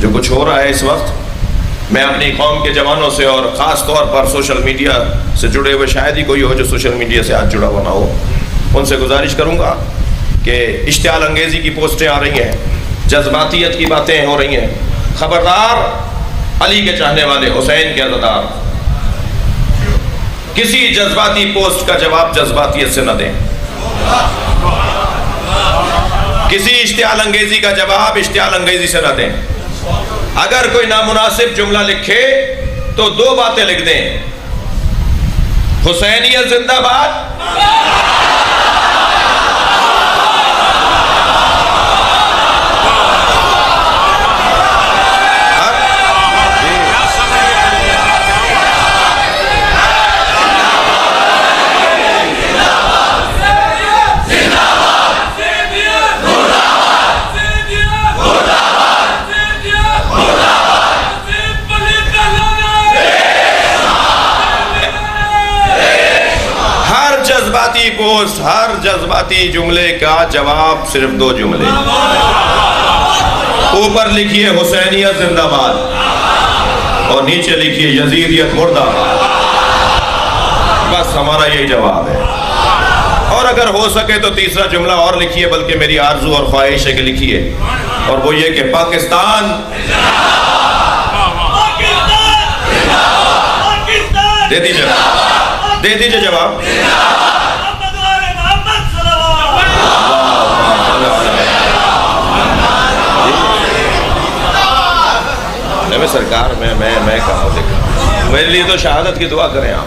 जो कुछ हो रहा है इस वक्त, मैं अपनी कौम के जवानों से और ख़ास तौर पर सोशल मीडिया से जुड़े हुए, शायद ही कोई हो जो सोशल मीडिया से आज जुड़ा हुआ ना हो, उनसे गुजारिश करूँगा कि इश्तियाल अंगेज़ी की पोस्टें आ रही हैं, जज्बातियत की बातें हो रही हैं। खबरदार अली के चाहने वाले, हुसैन के अज़ादार, किसी जज्बाती पोस्ट का जवाब जज्बातियत से न दें, किसी इश्तियाल अंगेज़ी का जवाब इश्तियाल अंगेज़ी से न दें। अगर कोई नामुनासिब जुमला लिखे तो दो बातें लिख दें, हुसैनियत जिंदाबाद पोस्ट, हर जज्बाती जुमले का जवाब सिर्फ दो जुमले, ऊपर लिखिए हुसैनियत जिंदाबाद और नीचे लिखिए यजीदियत मुर्दाबाद। बस हमारा यही जवाब है। और अगर हो सके तो तीसरा जुमला और लिखिए, बल्कि मेरी आरजू और ख्वाहिश है कि लिखिए, और वो ये कि पाकिस्तान दे दीजिए जवाब। सरकार मैं कहा देखा, मेरे लिए तो शहादत की दुआ करें आप।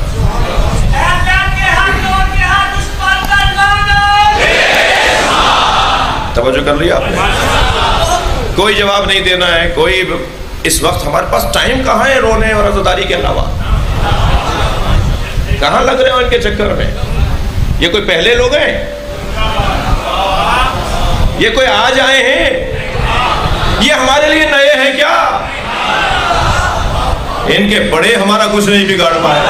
तवज्जो कर लिया आपने? कोई जवाब नहीं देना है कोई। इस वक्त हमारे पास टाइम कहाँ है रोने और अज़ादारी के अलावा? कहाँ लग रहे हो इनके चक्कर में? ये कोई पहले लोग हैं? ये कोई आज आए हैं? ये हमारे लिए नए हैं क्या? इनके बड़े हमारा कुछ नहीं बिगाड़ पाए।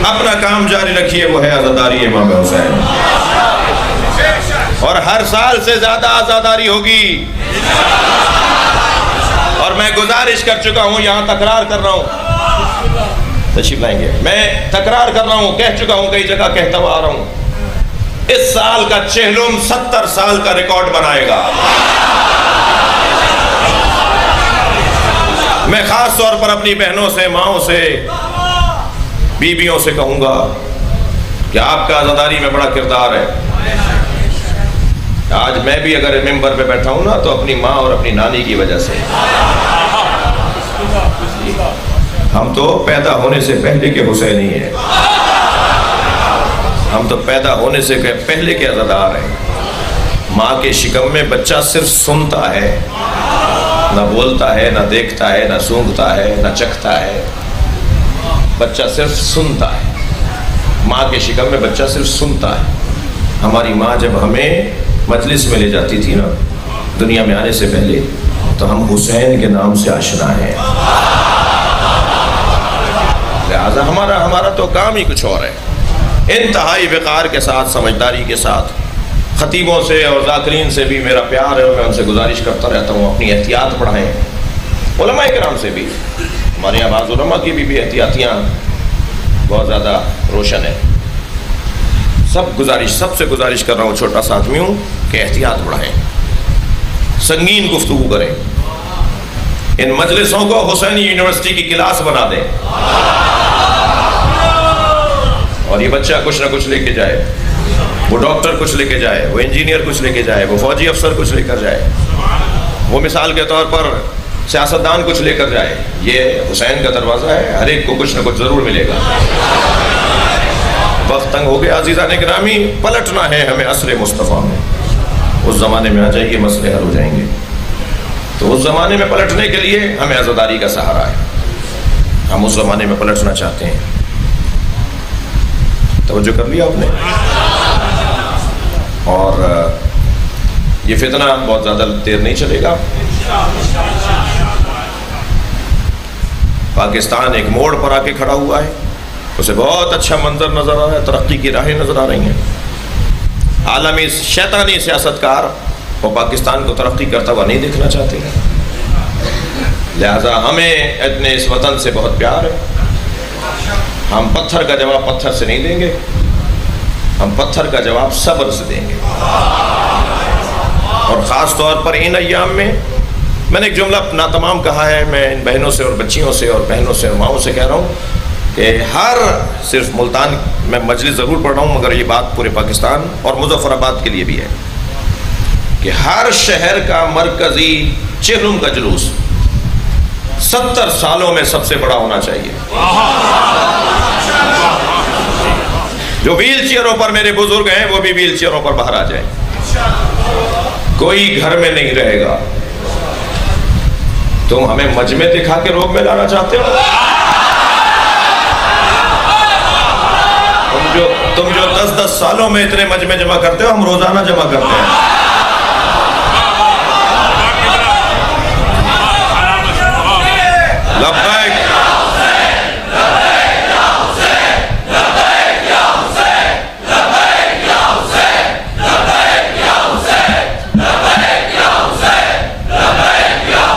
अपना काम जारी रखिए, वो है आज़ादारी इमाम हुसैन, और हर साल से ज्यादा आज़ादारी होगी। और मैं गुजारिश कर चुका हूं, यहां तकरार कर रहा हूं, तशरीफ लाएंगे, मैं तकरार कर रहा हूं, कह चुका हूं, कई जगह कहता हुआ आ रहा हूं, इस साल का चेहलुम 70 साल का रिकॉर्ड बनाएगा। मैं खास तौर पर अपनी बहनों से, माओं से, बीबियों से कहूंगा कि आपका आज़ादारी में बड़ा किरदार है। आज मैं भी अगर मिंबर पे बैठा हूं ना, तो अपनी माँ और अपनी नानी की वजह से। हम तो पैदा होने से पहले के हुसैनी हैं, हम तो पैदा होने से पहले के अज़ादार हैं। माँ के शिकम में बच्चा सिर्फ सुनता है, ना बोलता है, ना देखता है, ना सूंघता है, ना चखता है। बच्चा सिर्फ सुनता है। माँ के शिकम में बच्चा सिर्फ सुनता है। हमारी माँ जब हमें मजलिस में ले जाती थी ना, दुनिया में आने से पहले, तो हम हुसैन के नाम से आशना हैं। लिहाजा हमारा तो काम ही कुछ और है। इंतहाई वक़ार के साथ, समझदारी के साथ, खतीबों से और ज़ाकिरीन से भी मेरा प्यार है, और मैं उनसे गुजारिश करता रहता हूँ अपनी एहतियात बढ़ाएँ। उलमा किराम से भी, हमारे यहाँ बाज़ उलमा की भी एहतियातियाँ बहुत ज़्यादा रोशन है। सबसे गुजारिश कर रहा हूँ, छोटा सा आदमी हूँ, कि एहतियात बढ़ाएँ, संगीन गुफ्तगू करें। इन मजलिसों को हुसैनी यूनिवर्सिटी की क्लास बना दें, और ये बच्चा कुछ ना कुछ लेके जाए, वो डॉक्टर कुछ लेके जाए, वो इंजीनियर कुछ लेके जाए, वो फौजी अफसर कुछ लेकर जाए, वो मिसाल के तौर पर सियासतदान कुछ लेकर जाए। ये हुसैन का दरवाज़ा है, हर एक को कुछ ना कुछ ज़रूर मिलेगा। वक्त तंग हो गया अज़ीज़ान गिरामी, पलटना है हमें असर मुस्तफ़ा में। उस ज़माने में आ जाइए, मसले हल हो जाएंगे। तो उस ज़माने में पलटने के लिए हमें आज़ादारी का सहारा है। हम उस ज़माने में पलटना चाहते हैं। तवज्जो कर लिया आपने? और ये फितना बहुत ज़्यादा देर नहीं चलेगा। पाकिस्तान एक मोड़ पर आके खड़ा हुआ है। उसे बहुत अच्छा मंजर नजर आ रहा है, तरक्की की राहें नजर आ रही हैं। आलमी शैतानी सियासतकार वो पाकिस्तान को तरक्की करता हुआ नहीं देखना चाहते हैं, लिहाजा हमें अपने इस वतन से बहुत प्यार है। हम पत्थर का जवाब पत्थर से नहीं देंगे, हम पत्थर का जवाब सब्र से देंगे। और ख़ास तौर पर इन अय्याम में मैंने एक जुमला नातमाम कहा है, मैं इन बहनों से और बच्चियों से और बहनों से और माओं से कह रहा हूँ कि हर सिर्फ मुल्तान में मजलिस ज़रूर पढ़ रहा हूँ, मगर ये बात पूरे पाकिस्तान और मुज़फ़्फ़राबाद के लिए भी है कि हर शहर का मरकज़ी चिहलम का जुलूस 70 सालों में सबसे बड़ा होना चाहिए। जो व्हील चेयरों पर मेरे बुजुर्ग हैं वो भी व्हील चेयरों पर बाहर आ जाए, कोई घर में नहीं रहेगा। तुम हमें मजमे दिखा के रोग में लाना चाहते हो? तुम जो 10-10 सालों में इतने मजमे जमा करते हो, हम रोजाना जमा करते हैं। लब्बैक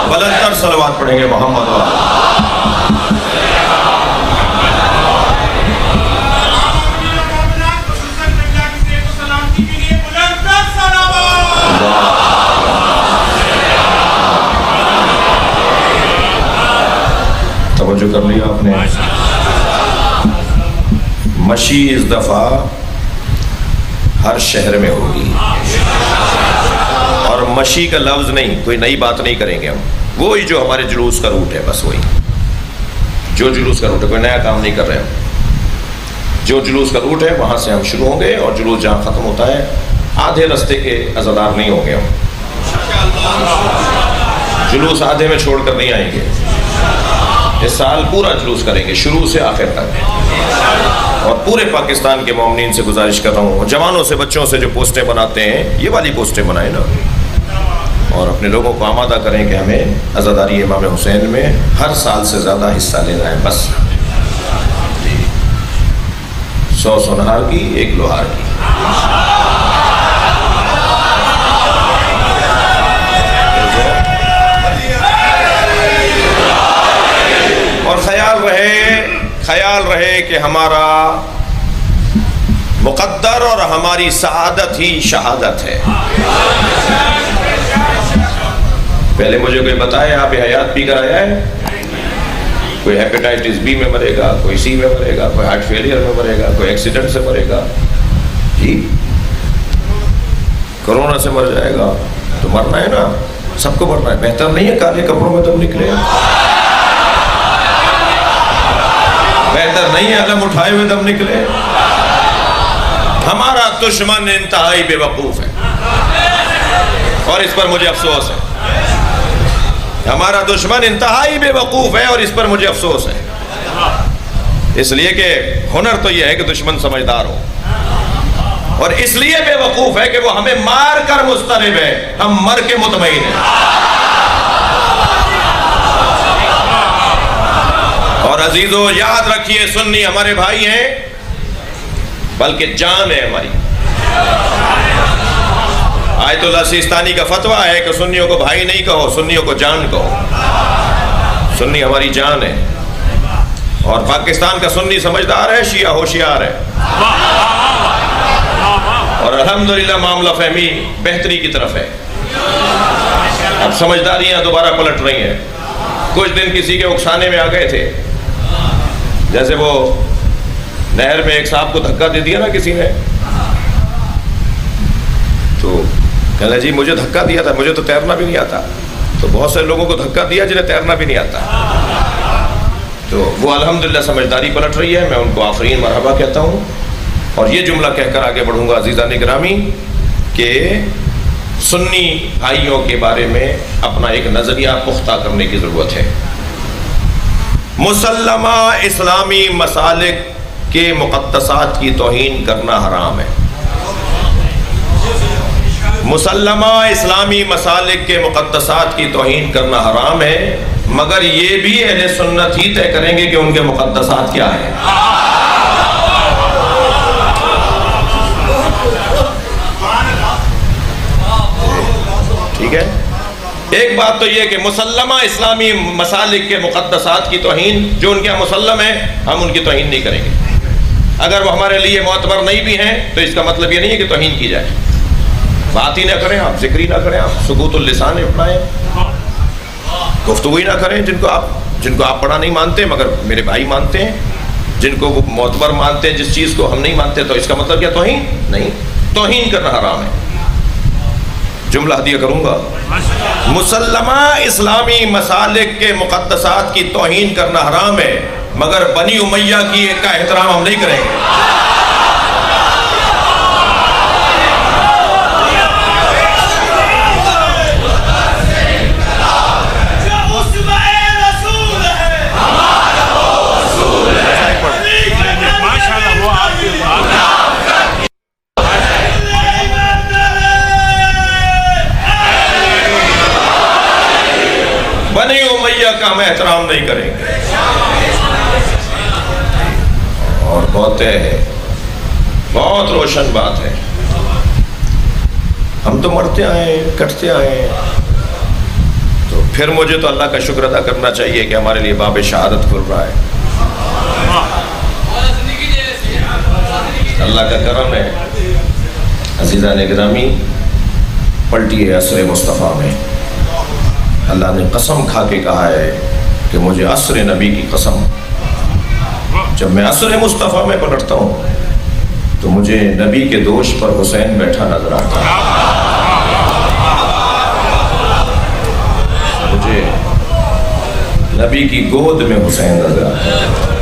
बुलंदतर सलवात पढ़ेंगे मोहम्मद वाला। तवज्जो कर लिया आपने। मशी इस दफा हर शहर में होगी, और मशी का लफ्ज नहीं, कोई नई बात नहीं करेंगे हम, वही जो हमारे जुलूस का रूट है, बस वही जो जुलूस का रूट है, कोई नया काम नहीं कर रहे हम। जो जुलूस का रूट है वहां से हम शुरू होंगे, और जुलूस जहां खत्म होता है आधे रास्ते के अज़ादार नहीं होंगे हम। जुलूस आधे में छोड़कर नहीं आएंगे। इस साल पूरा जुलूस करेंगे शुरू से आखिर तक। और पूरे पाकिस्तान के मोमिनीन से गुजारिश कर रहा हूँ, जवानों से बच्चों से जो पोस्टें बनाते हैं ये वाली पोस्टें बनाए ना, और अपने लोगों को आमादा करें कि हमें अज़ादारी इमाम हुसैन में हर साल से ज़्यादा हिस्सा लेना है। बस 100 सोनार की 1 लोहार की। और ख्याल रहे कि हमारा मुक़द्दर और हमारी सआदत ही शहादत है। पहले मुझे कोई बताए आप हयात पी कर आया है? कोई हेपेटाइटिस बी में मरेगा, कोई सी में मरेगा, कोई हार्ट फेलियर में मरेगा, कोई एक्सीडेंट से मरेगा, जी कोरोना से मर जाएगा। तो मरना है ना, सबको मरना है। बेहतर नहीं है काले कपड़ों में तुम निकले? बेहतर नहीं है अलम उठाए हुए दम निकले? हमारा दुश्मन इंतहाई बेवकूफ है, और इस पर मुझे अफसोस है। हमारा दुश्मन इंतहाई बेवकूफ है, और इस पर मुझे अफसोस है। इसलिए कि हुनर तो यह है कि दुश्मन समझदार हो, और इसलिए बेवकूफ है कि वो हमें मार कर मुस्तरिब है, हम मर के मुतमईन हैं। और अजीजों याद रखिए, सुन्नी हमारे भाई हैं, बल्कि जान है हमारी। आयतुल्लाह सिस्तानी का फतवा है कि सुन्नियों को भाई नहीं कहो, सुन्नियों को जान कहो। सुन्नी हमारी जान है, और पाकिस्तान का सुन्नी समझदार है, शिया होशियार है। और अल्हम्दुलिल्लाह मामला फहमी बेहतरी की तरफ है। अब समझदारियां दोबारा पलट रही हैं। कुछ दिन किसी के उकसाने में आ गए थे, जैसे वो नहर में एक सांप को धक्का दे दिया ना किसी ने, तो कहला जी मुझे धक्का दिया था, मुझे तो तैरना भी नहीं आता। तो बहुत सारे लोगों को धक्का दिया जिन्हें तैरना भी नहीं आता। तो वो अल्हम्दुलिल्लाह समझदारी पलट रही है, मैं उनको आफरीन मरहबा कहता हूँ। और ये जुमला कहकर आगे बढ़ूंगा अजीज़ान गिरामी कि सुन्नी भाइयों के बारे में अपना एक नज़रिया पुख्ता करने की ज़रूरत है। मुसल्लमा इस्लामी मसालिक के मुक़द्दसात की तौहीन करना हराम है। मुसल्लमा इस्लामी मसालिक के मुक़द्दसात की तौहीन करना हराम है, मगर ये भी अहले सुन्नत ही तय करेंगे कि उनके मुक़द्दसात क्या है। एक बात तो ये कि मुसल्लमा इस्लामी मसालिक के मुक़द्दसात की तौहीन, जो उनके यहाँ मुसल्लम है, हम उनकी तौहीन नहीं करेंगे। अगर वो हमारे लिए मोतबर नहीं भी हैं तो इसका मतलब ये नहीं है कि तौहीन की जाए। बात ही ना करें आप, जिक्र ही ना करें आप, सुकूतुल लिसान अपनाएं, गुफ्तगू ही ना करें जिनको आप पढ़ा नहीं मानते मगर मेरे भाई मानते हैं, जिनको वो मोतबर मानते हैं, जिस चीज़ को हम नहीं मानते, तो इसका मतलब क्या तौहीन नहीं। तौहीन करना हराम है। जुमला हदिया करूँगा, मुसल्लमा इस्लामी मसालिक के मुक़द्दसात की तौहीन करना हराम है, मगर बनी उमैया की का एहतराम हम नहीं करेंगे। बनी उमैया का हम एहतराम नहीं करेंगे। और बहुत रोशन बात है, हम तो मरते आए, कटते आए, तो फिर मुझे तो अल्लाह का शुक्र अदा करना चाहिए कि हमारे लिए बाब शहादत खुल रहा है। अल्लाह का करम है। अज़ीज़ान गिरामी, पलटी है असर मुस्तफ़ा में। अल्लाह ने कसम खा के कहा है कि मुझे असर नबी की कसम, जब मैं असर मुस्तफ़ा में पलटता हूँ तो मुझे नबी के दोष पर हुसैन बैठा नजर आता है। मुझे नबी की गोद में हुसैन नजर आता है।